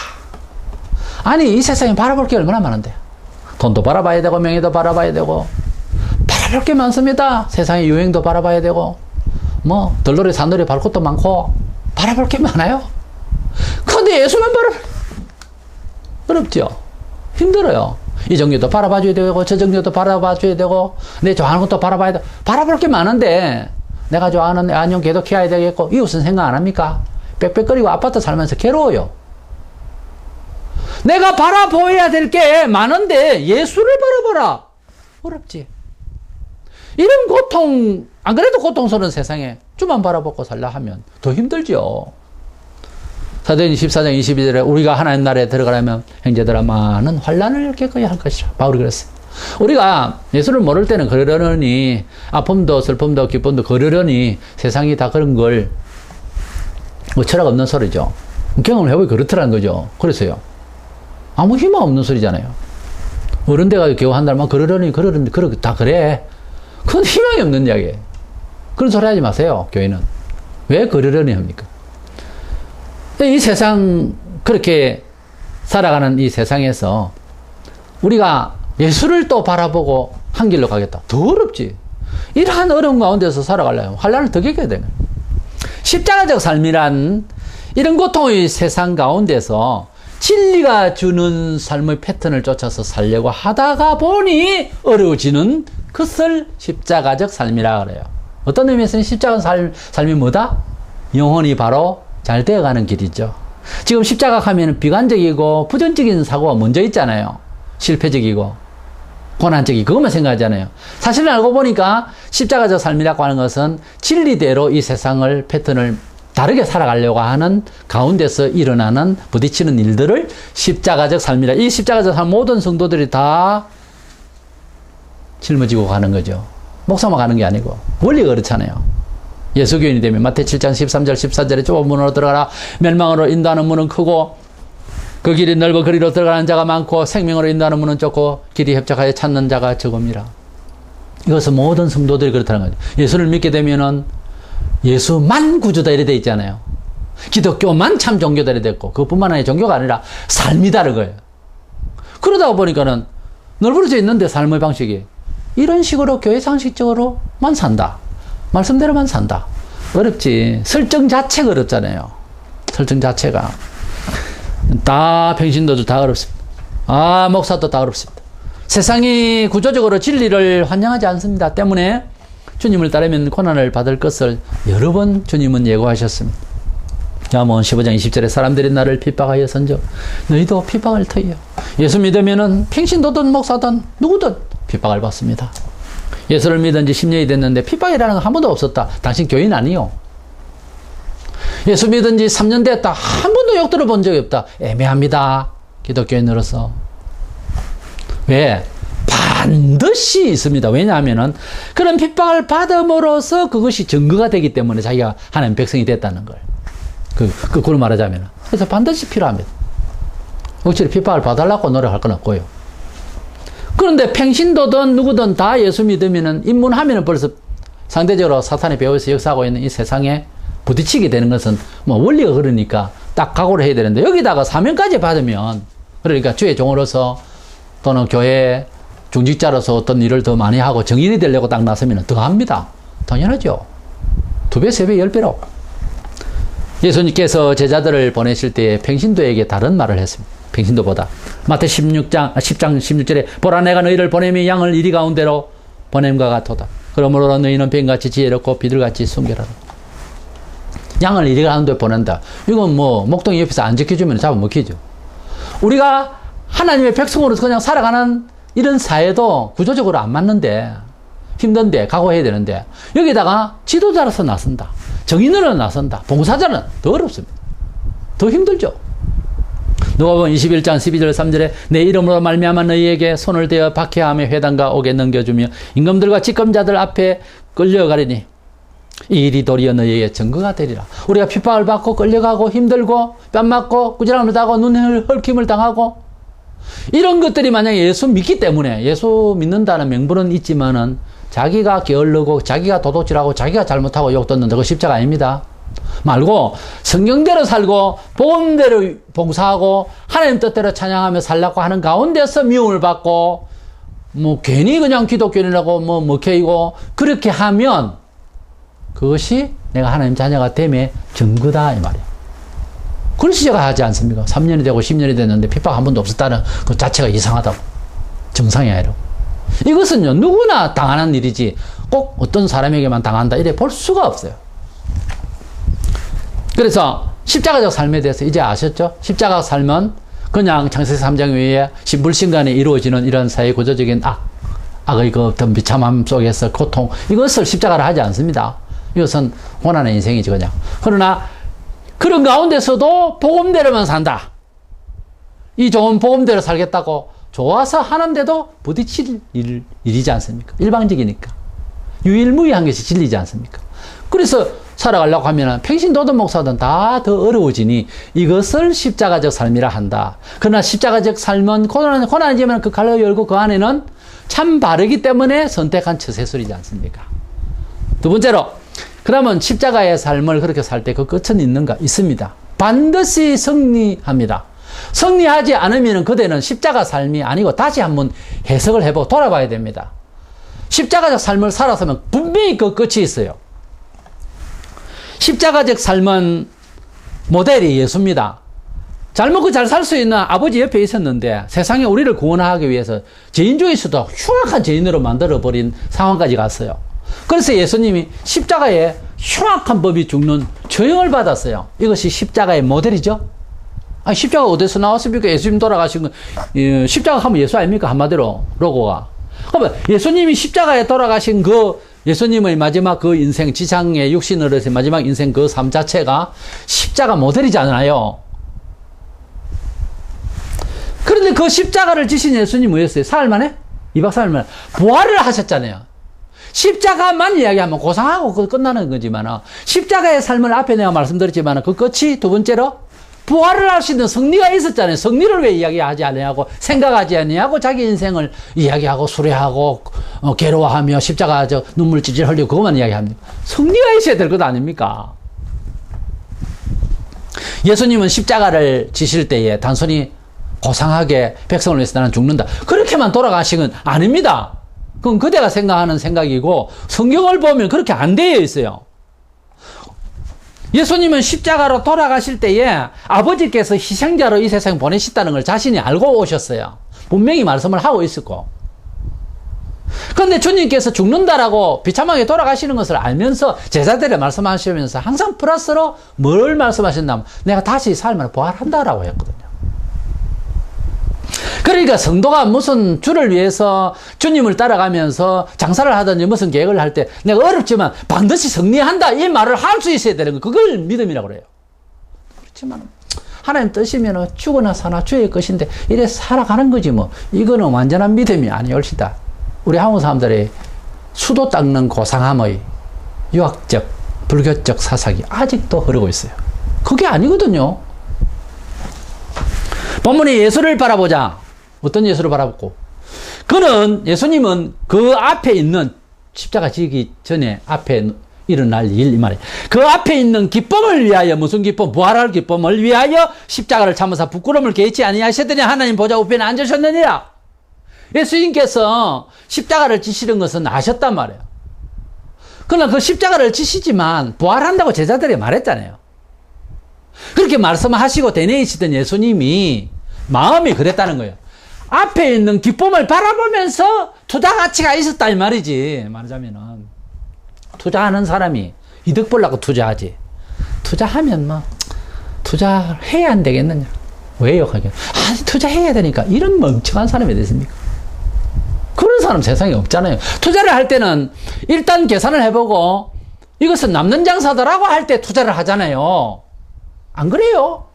아니, 이 세상에 바라볼 게 얼마나 많은데. 돈도 바라봐야 되고 명예도 바라봐야 되고 바라볼 게 많습니다. 세상의 유행도 바라봐야 되고 뭐 들놀이 산놀이 발 곳도 많고 바라볼 게 많아요. 그런데 예수만 바라볼 어렵죠. 힘들어요. 이 종교도 바라봐줘야 되고 저 종교도 바라봐줘야 되고 내 좋아하는 것도 바라봐야 되고 바라볼 게 많은데 내가 좋아하는 안녕 걔도 키워야 되겠고 이웃은 생각 안 합니까? 빽빽거리고 아파트 살면서 괴로워요. 내가 바라보아야 될 게 많은데 예수를 바라보라. 어렵지. 이런 고통, 안 그래도 고통스러운 세상에 주만 바라보고 살라 하면 더 힘들죠. 사도행전 14장 22절에 우리가 하나님 나라에 들어가려면 형제들아 많은 환난을 겪어야 할 것이라. 바울이 그랬어요. 우리가 예수를 모를 때는 그러려니 아픔도 슬픔도 기쁨도 그러려니 세상이 다 그런 걸 뭐 철학 없는 소리죠. 경험을 해보니 그렇더라는 거죠. 그래서요. 아무 희망 없는 소리잖아요. 어른돼가지고 겨우 한 달만 그러려니 다 그래. 그건 희망이 없는 이야기예요. 그런 소리 하지 마세요. 교회는. 왜 그러려니 합니까? 이 세상 그렇게 살아가는 이 세상에서 우리가 예수를 또 바라보고 한 길로 가겠다. 더 어렵지. 이러한 어려운 가운데서 살아가려면 환난을 더 겪어야 되는 거예요. 십자가적 삶이란 이런 고통의 세상 가운데서 진리가 주는 삶의 패턴을 쫓아서 살려고 하다가 보니 어려워지는 그것을 십자가적 삶이라 그래요. 어떤 의미에서는 십자가적 삶이 뭐다? 영혼이 바로 잘 되어가는 길이죠. 지금 십자가 하면 비관적이고 부정적인 사고가 먼저 있잖아요. 실패적이고 고난적이고 그것만 생각하잖아요. 사실은 알고 보니까 십자가적 삶이라고 하는 것은 진리대로 이 세상을 패턴을 다르게 살아가려고 하는 가운데서 일어나는 부딪히는 일들을 십자가적 삶이라. 이 십자가적 삶 모든 성도들이 다 짊어지고 가는 거죠. 목사만 가는 게 아니고 원리가 그렇잖아요. 예수교인이 되면 마태 7장 13절 14절에 좁은 문으로 들어가라. 멸망으로 인도하는 문은 크고 그 길이 넓어 그리로 들어가는 자가 많고 생명으로 인도하는 문은 좁고 길이 협착하여 찾는 자가 적음이라. 이것은 모든 성도들이 그렇다는 거죠. 예수를 믿게 되면은 예수만 구주다 이래 돼 있잖아요. 기독교만 참 종교다 이래 됐고 그것뿐만 아니라 종교가 아니라 삶이 다른 거예요. 그러다 보니까는 널브러져 있는데 삶의 방식이 이런 식으로 교회 상식적으로만 산다. 말씀대로만 산다. 어렵지. 설정 자체가 어렵잖아요. 설정 자체가. 다 평신도도 다 어렵습니다. 목사도 다 어렵습니다. 세상이 구조적으로 진리를 환영하지 않습니다. 때문에 주님을 따르면 고난을 받을 것을 여러 번 주님은 예고하셨습니다. 잠언 15장 20절에 사람들이 나를 핍박하여 선저 너희도 핍박을 터이요. 예수 믿으면은 평신도든 목사든 누구든 핍박을 받습니다. 예수를 믿은 지 10년이 됐는데 핍박이라는 건 한 번도 없었다. 당신 교인 아니요. 예수 믿은 지 3년 됐다. 한 번도 욕 들어본 적이 없다. 애매합니다. 기독교인으로서. 왜? 반드시 있습니다. 왜냐하면은 그런 핍박을 받음으로써 그것이 증거가 되기 때문에 자기가 하나님 백성이 됐다는 걸. 그걸 말하자면. 그래서 반드시 필요합니다. 억지로 핍박을 받으려고 노력할 건 없고요. 그런데 평신도든 누구든 다 예수 믿으면은 입문하면은 벌써 상대적으로 사탄의 배후에서 역사하고 있는 이 세상에 부딪히게 되는 것은 뭐 원리가 그러니까 딱 각오를 해야 되는데 여기다가 사명까지 받으면 그러니까 주의 종으로서 또는 교회 중직자로서 어떤 일을 더 많이 하고 정인이 되려고 딱 나서면 더 합니다. 당연하죠. 2배, 3배, 10배로. 예수님께서 제자들을 보내실 때 평신도에게 다른 말을 했습니다. 평신도보다. 마태 10장 16절에 보라 내가 너희를 보내며 양을 이리 가운데로 보냄과 같도다. 그러므로 너희는 뱀같이 지혜롭고 비둘같이 순결하다. 양을 이리 가운데 보낸다. 이건 뭐 목동이 옆에서 안 지켜주면 잡아먹히죠. 우리가 하나님의 백성으로서 그냥 살아가는 이런 사회도 구조적으로 안 맞는데 힘든데 각오해야 되는데 여기다가 지도자로서 나선다. 정인으로 나선다. 봉사자는 더 어렵습니다. 더 힘들죠. 누가복음 21장 12절 3절에 내 이름으로 말미암아 너희에게 손을 대어 박해하며 회당과 옥에 넘겨주며 임금들과 직검자들 앞에 끌려가리니 이 일이 도리어 너희에게 증거가 되리라. 우리가 핍박을 받고 끌려가고 힘들고 뺨 맞고 꾸지람을 당하고 눈을 헐킴을 당하고 이런 것들이 만약에 예수 믿기 때문에 예수 믿는다는 명분은 있지만은 자기가 게을르고 자기가 도둑질하고 자기가 잘못하고 욕 듣는다. 그거 십자가 아닙니다. 말고 성경대로 살고 복음대로 봉사하고 하나님 뜻대로 찬양하며 살라고 하는 가운데서 미움을 받고 뭐 괜히 그냥 기독교인이라고 뭐 먹혀이고 그렇게 하면 그것이 내가 하나님 자녀가 됨의 증거다 이 말이에요. 그래서 제가 하지 않습니까? 3년이 되고 10년이 됐는데 핍박 한 번도 없었다는 그 자체가 이상하다고. 정상이 아니라고. 이것은요 누구나 당하는 일이지 꼭 어떤 사람에게만 당한다 이래 볼 수가 없어요. 그래서 십자가적 삶에 대해서 이제 아셨죠? 십자가 삶은 그냥 창세기 3장 외에 신불신간에 이루어지는 이런 사회 구조적인 악의 그 어떤 비참함 속에서 고통 이것을 십자가를 하지 않습니다. 이것은 고난의 인생이지 그냥. 그러나 그런 가운데서도 복음대로만 산다. 이 좋은 복음대로 살겠다고 좋아서 하는데도 부딪힐 일이지 않습니까? 일방적이니까. 유일무이한 것이 진리지 않습니까? 그래서 살아가려고 하면 평신도든 목사든 다 더 어려워지니 이것을 십자가적 삶이라 한다. 그러나 십자가적 삶은 고난이지만 그 갈로 열고 그 안에는 참 바르기 때문에 선택한 처세술이지 않습니까? 두 번째로 그러면 십자가의 삶을 그렇게 살 때 그 끝은 있는가? 있습니다. 반드시 승리합니다. 승리하지 않으면 그대는 십자가 삶이 아니고 다시 한번 해석을 해보고 돌아봐야 됩니다. 십자가적 삶을 살아서면 분명히 그 끝이 있어요. 십자가적 삶은 모델이 예수입니다. 잘 먹고 잘 살 수 있는 아버지 옆에 있었는데 세상에 우리를 구원하기 위해서 죄인 중에서도 흉악한 죄인으로 만들어버린 상황까지 갔어요. 그래서 예수님이 십자가에 흉악한 법이 죽는 처형을 받았어요. 이것이 십자가의 모델이죠. 아니, 십자가 어디서 나왔습니까? 예수님 돌아가신 건, 십자가 하면 예수 아닙니까? 한마디로, 로고가. 그러면 예수님이 십자가에 돌아가신 그 예수님의 마지막 그 인생, 지상의 육신으로서의 마지막 인생 그 삶 자체가 십자가 모델이잖아요. 그런데 그 십자가를 지신 예수님 뭐였어요? 사흘 만에? 2박 3일 만에 부활을 하셨잖아요. 십자가만 이야기하면 고상하고 끝나는 거지만 십자가의 삶을 앞에 내가 말씀드렸지만 그 끝이 두 번째로 부활을 할 수 있는 승리가 있었잖아요. 승리를 왜 이야기하지 않냐고 생각하지 않냐고 자기 인생을 이야기하고 수레하고 괴로워하며 십자가 눈물 찔찔 흘리고 그것만 이야기합니다. 승리가 있어야 될 것 아닙니까? 예수님은 십자가를 지실 때에 단순히 고상하게 백성을 위해서 나는 죽는다 그렇게만 돌아가신 건 아닙니다. 그건 그대가 생각하는 생각이고 성경을 보면 그렇게 안 되어 있어요. 예수님은 십자가로 돌아가실 때에 아버지께서 희생자로 이 세상 보내셨다는 걸 자신이 알고 오셨어요. 분명히 말씀을 하고 있었고. 그런데 주님께서 죽는다라고 비참하게 돌아가시는 것을 알면서 제자들에 말씀하시면서 항상 플러스로 뭘 말씀하셨냐면 내가 다시 삶을 부활한다라고 했거든요. 그러니까 성도가 무슨 주를 위해서 주님을 따라가면서 장사를 하든지 무슨 계획을 할 때 내가 어렵지만 반드시 승리한다 이 말을 할 수 있어야 되는 거 그걸 믿음이라고 그래요. 그렇지만 하나님 뜻이면 죽으나 사나 주의 것인데 이래 살아가는 거지 뭐. 이거는 완전한 믿음이 아니올시다. 우리 한국 사람들의 수도 닦는 고상함의 유학적 불교적 사상이 아직도 흐르고 있어요. 그게 아니거든요. 본문이 예수를 바라보자. 어떤 예수를 바라보고? 그는 예수님은 그 앞에 있는 십자가 지기 전에 앞에 일어날 일 이 말이에요. 그 앞에 있는 기쁨을 위하여 무슨 기쁨? 부활할 기쁨을 위하여 십자가를 참으사 부끄러움을 개의치 아니하셨더니 하나님 보좌 우편에 앉으셨느니라. 예수님께서 십자가를 지시는 것은 아셨단 말이에요. 그러나 그 십자가를 지시지만 부활한다고 제자들이 말했잖아요. 그렇게 말씀하시고 되뇌이시던 예수님이 마음이 그랬다는 거예요. 앞에 있는 기쁨을 바라보면서 투자 가치가 있었다 이 말이지. 말하자면은 투자하는 사람이 이득 보려고 투자하지. 투자하면 뭐 투자해야 안 되겠느냐. 왜요? 투자해야 되니까. 이런 멍청한 사람이 됐습니까? 그런 사람 세상에 없잖아요. 투자를 할 때는 일단 계산을 해보고 이것은 남는 장사다라고 할 때 투자를 하잖아요. 안 그래요?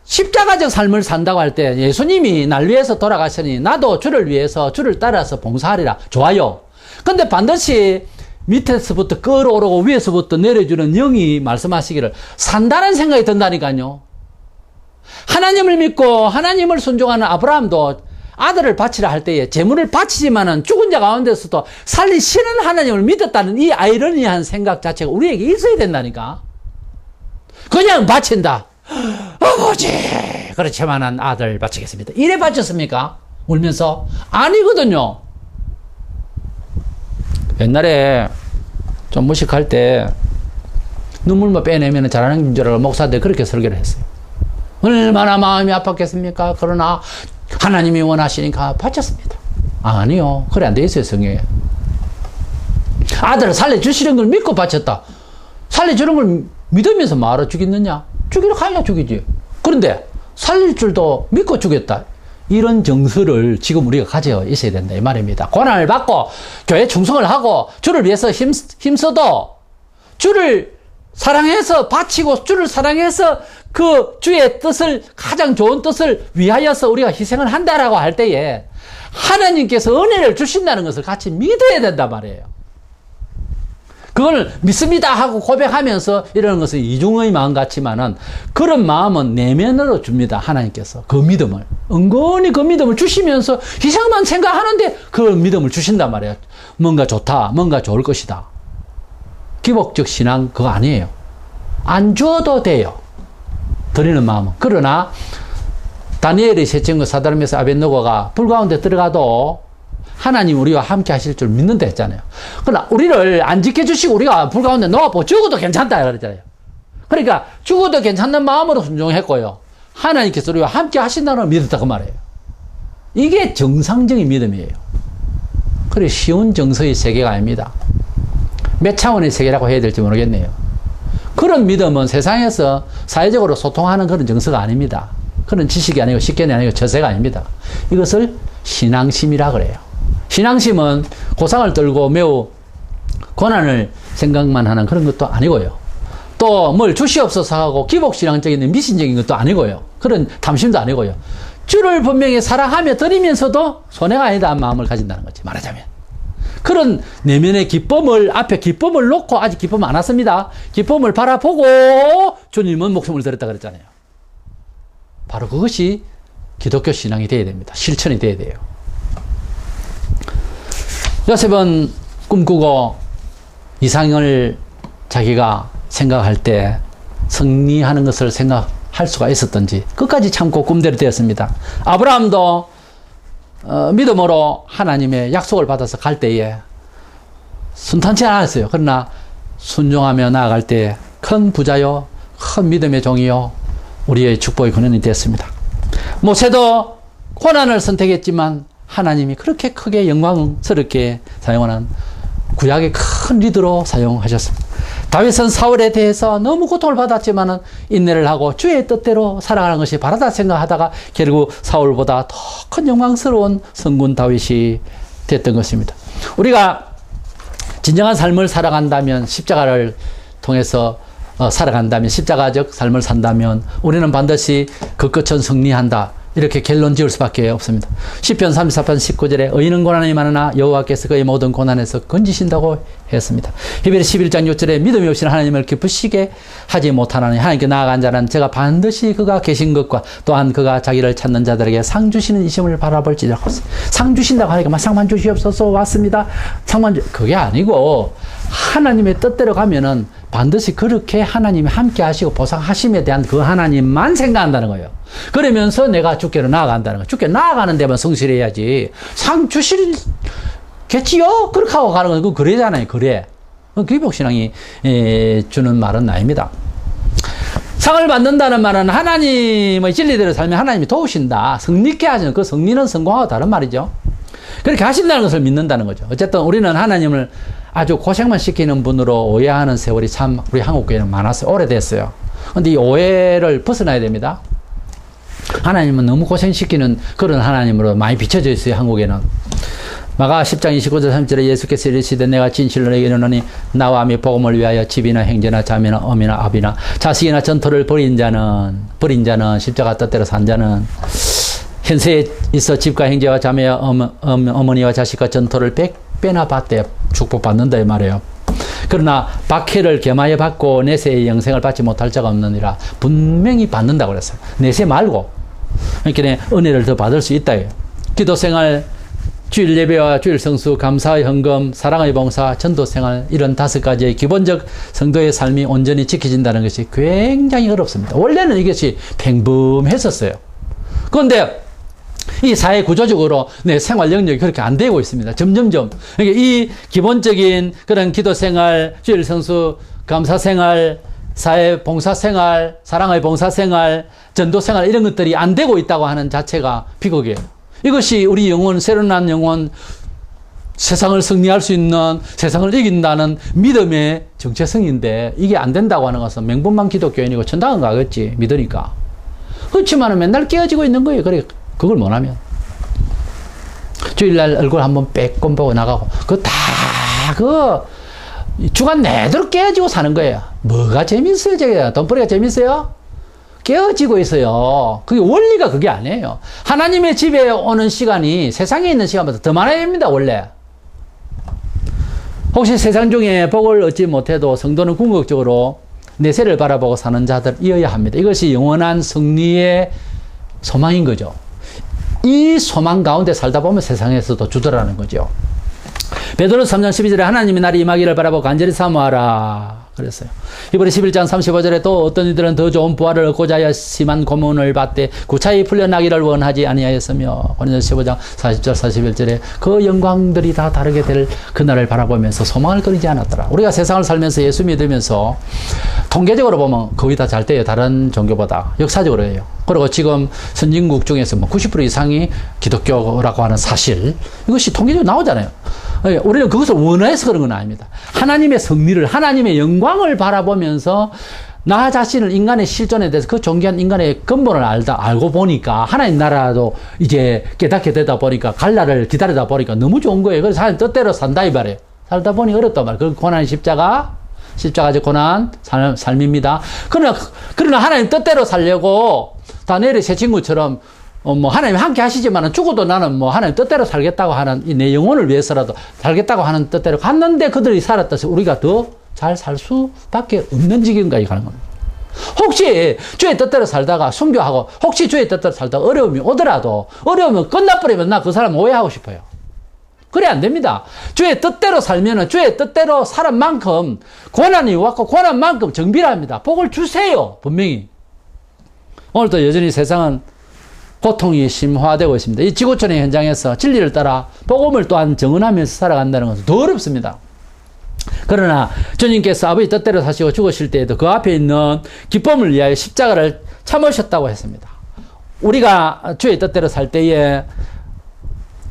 십자가적 삶을 산다고 할 때 예수님이 날 위해서 돌아가시니 나도 주를 위해서 주를 따라서 봉사하리라. 좋아요. 근데 반드시 밑에서부터 끌어오르고 위에서부터 내려주는 영이 말씀하시기를 산다는 생각이 든다니까요. 하나님을 믿고 하나님을 순종하는 아브라함도 아들을 바치라 할 때에 재물을 바치지만은 죽은 자 가운데서도 살리시는 하나님을 믿었다는 이 아이러니한 생각 자체가 우리에게 있어야 된다니까. 그냥 바친다. 아버지 그렇지만은 아들 바치겠습니다. 이래 바쳤습니까? 울면서? 아니거든요. 옛날에 좀 무식할 때 눈물만 빼내면 잘하는 줄 알고 목사들 그렇게 설교를 했어요. 얼마나 마음이 아팠겠습니까? 그러나 하나님이 원하시니까 바쳤습니다. 아니요. 그래 안 돼 있어요. 성경에. 아들을 살려주시는 걸 믿고 바쳤다. 살려주는 걸 믿으면서 말아 죽이느냐? 죽이러 가야 죽이지. 그런데 살릴 줄도 믿고 죽였다. 이런 정서를 지금 우리가 가져 있어야 된다 이 말입니다. 고난을 받고 교회 충성을 하고 주를 위해서 힘써도 주를 사랑해서 바치고 주를 사랑해서 그 주의 뜻을 가장 좋은 뜻을 위하여서 우리가 희생을 한다라고 할 때에 하나님께서 은혜를 주신다는 것을 같이 믿어야 된단 말이에요. 그걸 믿습니다 하고 고백하면서 이러는 것은 이중의 마음 같지만은 그런 마음은 내면으로 줍니다. 하나님께서 그 믿음을 은근히 그 믿음을 주시면서 희생만 생각하는데 그 믿음을 주신단 말이에요. 뭔가 좋다, 뭔가 좋을 것이다. 기복적 신앙 그거 아니에요. 안 줘도 돼요. 드리는 마음은. 그러나 다니엘의 세 친구 사드락메사 아벳느고가 불 가운데 들어가도 하나님 우리와 함께 하실 줄 믿는다 했잖아요. 그러나 우리를 안 지켜주시고 우리가 불 가운데 놓아보 죽어도 괜찮다 그랬잖아요. 그러니까 죽어도 괜찮는 마음으로 순종했고요. 하나님께서 우리와 함께 하신다는 걸 믿었다 그 말이에요. 이게 정상적인 믿음이에요. 그래 쉬운 정서의 세계가 아닙니다. 몇 차원의 세계라고 해야 될지 모르겠네요. 그런 믿음은 세상에서 사회적으로 소통하는 그런 정서가 아닙니다. 그런 지식이 아니고 식견이 아니고 저세가 아닙니다. 이것을 신앙심이라 그래요. 신앙심은 고상을 떨고 매우 고난을 생각만 하는 그런 것도 아니고요. 또 뭘 주시옵소서 하고 기복신앙적인 미신적인 것도 아니고요. 그런 탐심도 아니고요. 주를 분명히 사랑하며 드리면서도 손해가 아니다 한 마음을 가진다는 거지 말하자면. 그런 내면의 기쁨을 앞에 기쁨을 놓고 아직 기쁨 안 왔습니다. 기쁨을 바라보고 주님은 목숨을 드렸다 그랬잖아요. 바로 그것이 기독교 신앙이 되어야 됩니다. 실천이 되어야 돼요. 요셉은 꿈꾸고 이상을 자기가 생각할 때 승리하는 것을 생각할 수가 있었던지 끝까지 참고 꿈대로 되었습니다. 아브라함도 믿음으로 하나님의 약속을 받아서 갈 때에 순탄치 않았어요. 그러나 순종하며 나아갈 때 큰 부자요, 큰 믿음의 종이요, 우리의 축복의 근원이 됐습니다. 모세도 고난을 선택했지만 하나님이 그렇게 크게 영광스럽게 사용하는 구약의 큰 리더로 사용하셨습니다. 다윗은 사울에 대해서 너무 고통을 받았지만 인내를 하고 주의 뜻대로 살아가는 것이 바라다 생각하다가 결국 사울보다 더 큰 영광스러운 성군 다윗이 됐던 것입니다. 우리가 진정한 삶을 살아간다면, 십자가를 통해서 살아간다면, 십자가적 삶을 산다면 우리는 반드시 그 끝은 승리한다, 이렇게 결론 지을 수밖에 없습니다. 시편 34편 19절에 의인은 고난이 많으나 여호와께서 그의 모든 고난에서 건지신다고 했습니다. 히브리 11장 6절에 믿음이 없이는 하나님을 기쁘시게 하지 못하나니 하나님께 나아간 자는 제가 반드시 그가 계신 것과 또한 그가 자기를 찾는 자들에게 상 주시는 이심을 바라볼지라고 했어요. 상 주신다고 하니까 상만 주시옵소서 왔습니다. 상만 그게 아니고 하나님의 뜻대로 가면은 반드시 그렇게 하나님이 함께 하시고 보상하심에 대한 그 하나님만 생각한다는 거예요. 그러면서 내가 주께로 나아간다는 거예요. 주께 나아가는 데만 성실해야지 상 주시겠지요? 그렇게 하고 가는 건 그건 그래잖아요. 그래. 기복신앙이 주는 말은 아닙니다. 상을 받는다는 말은 하나님의 진리대로 살면 하나님이 도우신다, 승리케 하시는, 그 승리는 성공하고 다른 말이죠. 그렇게 하신다는 것을 믿는다는 거죠. 어쨌든 우리는 하나님을 아주 고생만 시키는 분으로 오해하는 세월이 참 우리 한국교회는 많았어요. 오래됐어요. 근데 이 오해를 벗어나야 됩니다. 하나님은 너무 고생시키는 그런 하나님으로 많이 비춰져 있어요, 한국에는. 마가 10장 29절 3절에 예수께서 이르시되 내가 진실로 너희에게 이르노니 나와 함이 복음을 위하여 집이나 형제나 자매나 어미나 아비나 자식이나 전토를 벌인 자는 십자가 뜻대로 산 자는 현세에 있어 집과 형제와 자매와 어머니와 자식과 전토를 100배나 받되 축복받는다 이 말이에요. 그러나 박해를 겸하여 받고 내세의 영생을 받지 못할 자가 없느니라. 분명히 받는다고 그랬어요. 내세 말고. 그러니까 은혜를 더 받을 수 있다. 기도생활, 주일 예배와 주일 성수, 감사의 헌금, 사랑의 봉사, 전도생활, 이런 5가지의 기본적 성도의 삶이 온전히 지켜진다는 것이 굉장히 어렵습니다. 원래는 이것이 평범했었어요. 그런데 이 사회 구조적으로 내 생활 영역이 그렇게 안 되고 있습니다. 점점점. 그러니까 이 기본적인 그런 기도생활, 주일 성수, 감사생활, 사회 봉사생활, 사랑의 봉사생활, 전도생활, 이런 것들이 안 되고 있다고 하는 자체가 비극이에요. 이것이 우리 영혼, 새로 난 영혼, 세상을 승리할 수 있는, 세상을 이긴다는 믿음의 정체성인데, 이게 안 된다고 하는 것은 명분만 기독교인이고 천당은 가겠지, 믿으니까. 그렇지만 맨날 깨어지고 있는 거예요. 그래, 그걸 못하면. 주일날 얼굴 한번 빼꼼 보고 나가고, 주간 내도록 깨어지고 사는 거예요. 뭐가 재밌어요, 저게? 돈벌이가 재밌어요? 깨어지고 있어요. 그게 원리가 그게 아니에요. 하나님의 집에 오는 시간이 세상에 있는 시간보다 더 많아야 됩니다, 원래. 혹시 세상 중에 복을 얻지 못해도 성도는 궁극적으로 내세를 바라보고 사는 자들이어야 합니다. 이것이 영원한 승리의 소망인 거죠. 이 소망 가운데 살다 보면 세상에서도 주더라는 거죠. 베드로서 3장 12절에 하나님이 나를 임하기를 바라보고 간절히 사모하라 그랬어요. 이번에 11장 35절에 또 어떤 이들은 더 좋은 부활을 얻고자 하여 심한 고문을 받되 구차히 풀려나기를 원하지 아니하였으며 고린도서 15장 40절 41절에 그 영광들이 다 다르게 될 그날을 바라보면서 소망을 끊이지 않았더라. 우리가 세상을 살면서 예수 믿으면서 통계적으로 보면 거의 다 잘 돼요. 다른 종교보다. 역사적으로 해요. 그리고 지금 선진국 중에서 90% 이상이 기독교라고 하는 사실, 이것이 통계적으로 나오잖아요. 우리는 그것을 원해서 그런 건 아닙니다. 하나님의 승리를, 하나님의 영광을 바라보면서 나 자신을, 인간의 실존에 대해서 그 존귀한 인간의 근본을 알고 보니까 하나님 나라도 이제 깨닫게 되다 보니까 갈 날을 기다리다 보니까 너무 좋은 거예요. 그래서 하나님 뜻대로 산다 이 말이에요. 살다 보니 어렵단 말이에요. 그 고난의 십자가적 고난, 삶입니다. 그러나 하나님 뜻대로 살려고 다니엘의 새 친구처럼 하나님 함께 하시지만 죽어도 나는 하나님 뜻대로 살겠다고 하는, 내 영혼을 위해서라도 살겠다고 하는 뜻대로 갔는데 그들이 살았다서 우리가 더 잘 살 수밖에 없는 지경까지 가는 겁니다. 혹시 주의 뜻대로 살다가 순교하고, 혹시 주의 뜻대로 살다가 어려움이 오더라도, 어려움은 끝나버리면 나 그 사람 오해하고 싶어요. 그래 안 됩니다. 주의 뜻대로 살면은 주의 뜻대로 살은 만큼 고난이 왔고 고난만큼 정비를 합니다. 복을 주세요. 분명히. 오늘도 여전히 세상은 고통이 심화되고 있습니다. 이 지구촌의 현장에서 진리를 따라 복음을 또한 정언하면서 살아간다는 것은 더 어렵습니다. 그러나 주님께서 아버지 뜻대로 사시고 죽으실 때에도 그 앞에 있는 기쁨을 위하여 십자가를 참으셨다고 했습니다. 우리가 주의 뜻대로 살 때에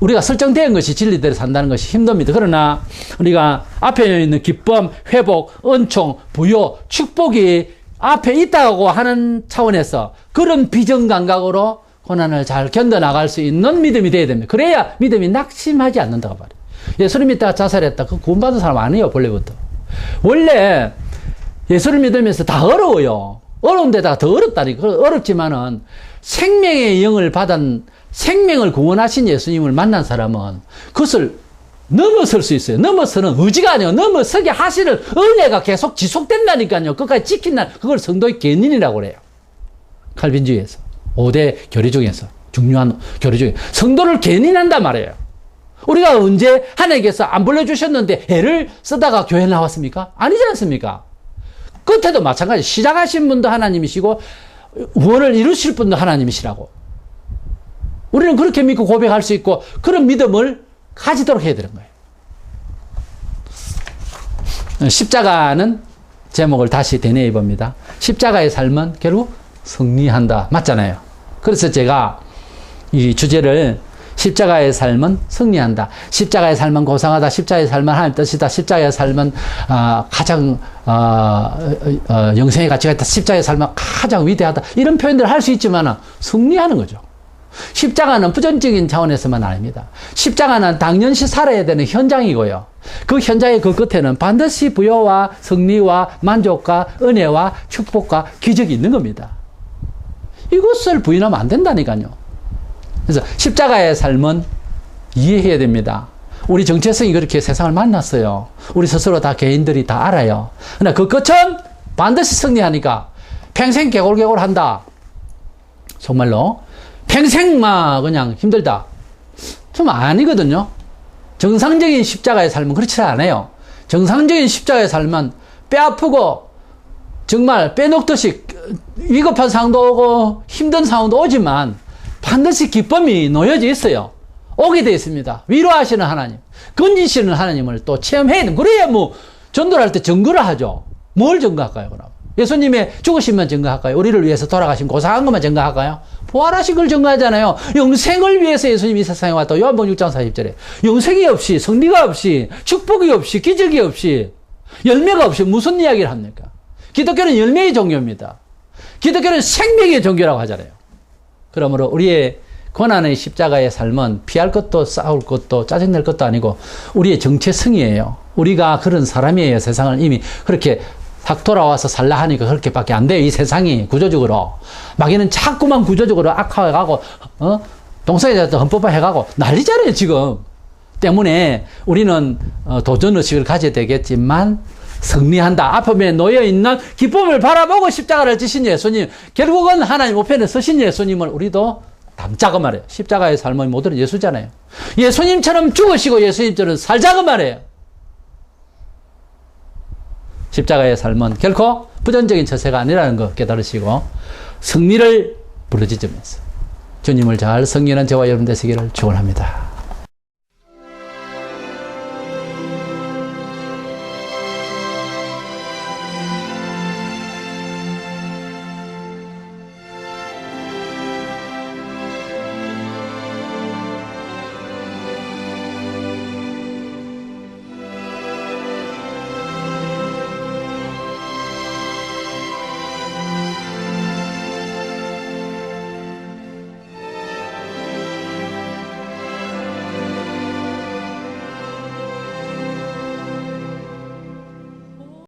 우리가 설정된 것이 진리대로 산다는 것이 힘듭니다. 그러나 우리가 앞에 있는 기쁨, 회복, 은총, 부요, 축복이 앞에 있다고 하는 차원에서 그런 비전 감각으로 고난을 잘 견뎌나갈 수 있는 믿음이 되어야 됩니다. 그래야 믿음이 낙심하지 않는다고 말이에요. 예수를 믿다가 자살했다. 그 구원받은 사람 아니에요, 본래부터. 원래 예수를 믿으면서 다 어려워요. 어려운 데다가 더 어렵다니까. 어렵지만은 생명의 영을 받은, 생명을 구원하신 예수님을 만난 사람은 그것을 넘어설 수 있어요. 넘어서는 의지가 아니에요. 넘어서게 하시는 은혜가 계속 지속된다니까요. 끝까지 지킨다. 그걸 성도의 견인이라고 그래요. 칼빈주의에서. 5대 교리 중에서. 중요한 교리 중에. 성도를 견인한단 말이에요. 우리가 언제 하나님께서 안 불러주셨는데 애를 쓰다가 교회 나왔습니까? 아니지 않습니까? 끝에도 마찬가지. 시작하신 분도 하나님이시고 원을 이루실 분도 하나님이시라고. 우리는 그렇게 믿고 고백할 수 있고 그런 믿음을 가지도록 해야 되는 거예요. 십자가는 제목을 다시 되뇌어 봅니다. 십자가의 삶은 결국 승리한다. 맞잖아요. 그래서 제가 이 주제를 십자가의 삶은 승리한다. 십자가의 삶은 고상하다. 십자가의 삶은 하나님 뜻이다. 십자가의 삶은 가장 영생의 가치가 있다. 십자가의 삶은 가장 위대하다. 이런 표현들을 할 수 있지만 승리하는 거죠. 십자가는 부정적인 차원에서만 아닙니다. 십자가는 당연시 살아야 되는 현장이고요. 그 현장의 그 끝에는 반드시 부요와 승리와 만족과 은혜와 축복과 기적이 있는 겁니다. 이것을 부인하면 안 된다니까요. 그래서 십자가의 삶은 이해해야 됩니다. 우리 정체성이 그렇게 세상을 만났어요. 우리 스스로 다 개인들이 다 알아요. 그러나 그 끝은 반드시 승리하니까 평생 개골개골 한다. 정말로 평생 막 그냥 힘들다. 좀 아니거든요. 정상적인 십자가의 삶은 그렇지 않아요. 정상적인 십자가의 삶은 뼈 아프고 정말 빼놓듯이 위급한 상황도 오고 힘든 상황도 오지만 반드시 기쁨이 놓여져 있어요. 오게 되어 있습니다. 위로하시는 하나님, 건지시는 하나님을 또 체험해야 됩니다. 그래야 뭐 전도를 할 때 증거를 하죠. 뭘 증거할까요, 그럼? 예수님의 죽으심만 증거할까요? 우리를 위해서 돌아가신 고상한 것만 증거할까요? 부활하신 걸 증거하잖아요. 영생을 위해서 예수님이 이 세상에 왔다. 요한복음 6장 40절에. 영생이 없이, 승리가 없이, 축복이 없이, 기적이 없이, 열매가 없이 무슨 이야기를 합니까? 기독교는 열매의 종교입니다. 기독교는 생명의 종교라고 하잖아요. 그러므로 우리의 고난의 십자가의 삶은 피할 것도 싸울 것도 짜증낼 것도 아니고 우리의 정체성이에요. 우리가 그런 사람이에요. 세상을 이미 그렇게 탁 돌아와서 살라 하니까 그렇게밖에 안 돼요. 이 세상이 구조적으로. 마귀는 자꾸만 구조적으로 악화해가고 동성애에 대해서 헌법화해가고 난리잖아요 지금. 때문에 우리는 도전의식을 가져야 되겠지만 승리한다. 아픔에 놓여있는 기쁨을 바라보고 십자가를 지신 예수님, 결국은 하나님 우편에 서신 예수님을 우리도 담자고 말해요. 십자가의 삶은 모두는 예수잖아요. 예수님처럼 죽으시고 예수님처럼 살자고 말해요. 십자가의 삶은 결코 부정적인 처세가 아니라는 거 깨달으시고 승리를 부르짖으면서 주님을 잘 섬기는 저와 여러분 되시기를 축원합니다.